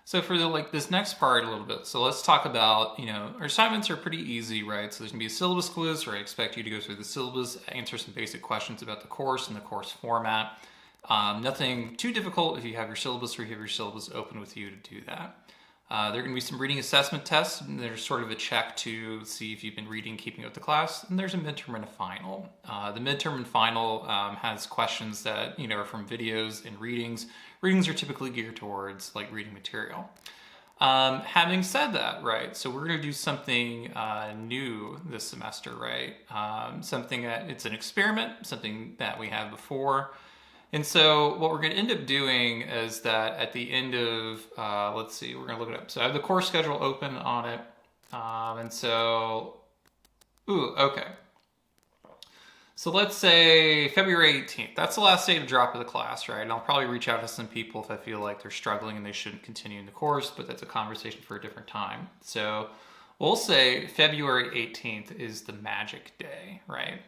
So for this next part a little bit, so let's talk about, our assignments are pretty easy, right? So there's gonna be a syllabus quiz where I expect you to go through the syllabus, answer some basic questions about the course and the course format. Nothing too difficult if you have your syllabus or you have your syllabus open with you to do that. There are going to be some reading assessment tests, and there's sort of a check to see if you've been reading, keeping up with the class, and there's a midterm and a final. The midterm and final has questions that, are from videos and readings. Readings are typically geared towards reading material. Having said that, right, so we're going to do something new this semester, right? Something that, it's an experiment, something that we have before. And so what we're going to end up doing is that at the end of, let's see, we're going to look it up. So I have the course schedule open on it. And so, okay. So let's say February 18th. That's the last day to drop of the class, right? And I'll probably reach out to some people if I feel like they're struggling and they shouldn't continue in the course, but that's a conversation for a different time. So we'll say February 18th is the magic day, right?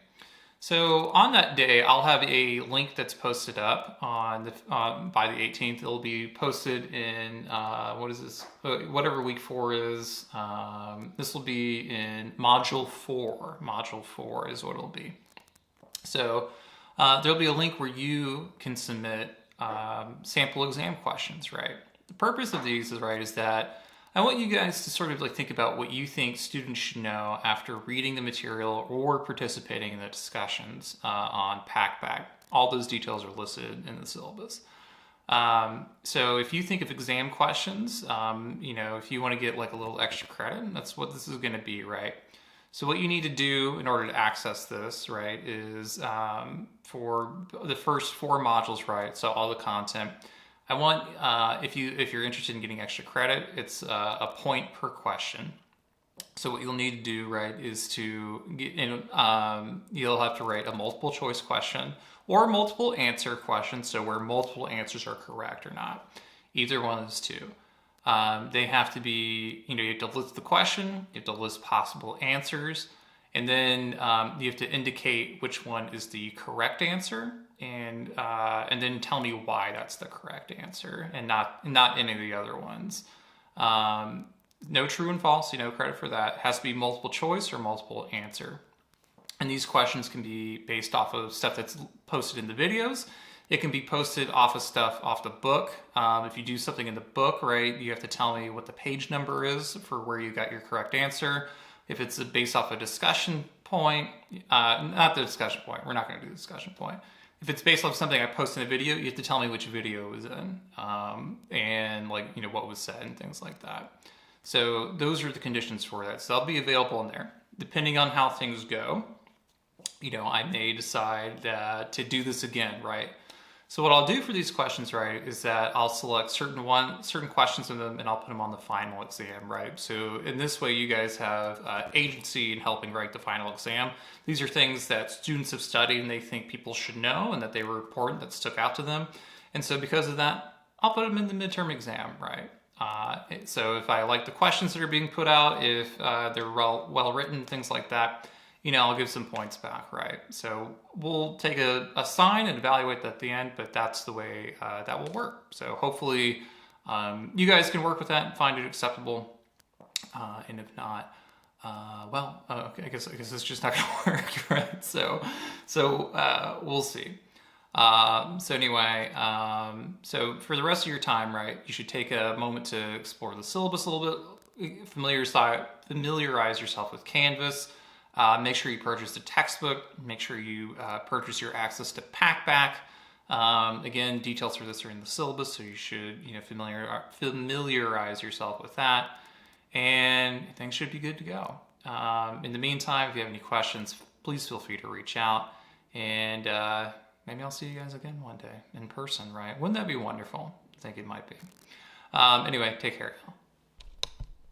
So on that day, I'll have a link that's posted up on by the 18th. It'll be posted in, what is this? Whatever week 4 is. This will be in Module 4. Module 4 is what it'll be. So there'll be a link where you can submit sample exam questions, right? The purpose of these is that I want you guys to sort of think about what you think students should know after reading the material or participating in the discussions on PACBAC. All those details are listed in the syllabus. So if you think of exam questions, if you want to get a little extra credit, that's what this is going to be, right? So what you need to do in order to access this, right, is for the first 4 modules, right, so all the content, I want, if you're interested in getting extra credit, it's a point per question. So what you'll need to do, right, is to get you'll have to write a multiple choice question or a multiple answer question, so where multiple answers are correct or not. Either one of those two. They have to be, you have to list the question, you have to list possible answers, and then you have to indicate which one is the correct answer, and then tell me why that's the correct answer, and not any of the other ones. No true and false, credit for that. It has to be multiple choice or multiple answer. And these questions can be based off of stuff that's posted in the videos. It can be posted off of stuff off the book. If you do something in the book, right, you have to tell me what the page number is for where you got your correct answer. If it's based off a discussion point, not the discussion point, we're not going to do the discussion point. If it's based off something I post in a video, you have to tell me which video it was in, and what was said and things like that. So those are the conditions for that. So they'll be available in there. Depending on how things go, I may decide to do this again, right? So what I'll do for these questions, right, is that I'll select certain questions of them and I'll put them on the final exam, right? So in this way, you guys have agency in helping write the final exam. These are things that students have studied and they think people should know and that they were important, that stuck out to them. And so because of that, I'll put them in the midterm exam, right? So if I like the questions that are being put out, if they're well written, things like that, I'll give some points back, right? So we'll take a sign and evaluate that at the end, but that's the way that will work. So hopefully you guys can work with that and find it acceptable. And if not, I guess it's just not gonna work, right? So we'll see. So anyway, so for the rest of your time, right, you should take a moment to explore the syllabus a little bit, familiarize yourself with Canvas. Make sure you purchase the textbook. Make sure you purchase your access to PACBAC. Again, details for this are in the syllabus, so you should familiarize yourself with that, and things should be good to go. In the meantime, if you have any questions, please feel free to reach out, and maybe I'll see you guys again one day in person, right? Wouldn't that be wonderful? I think it might be. Anyway, take care now.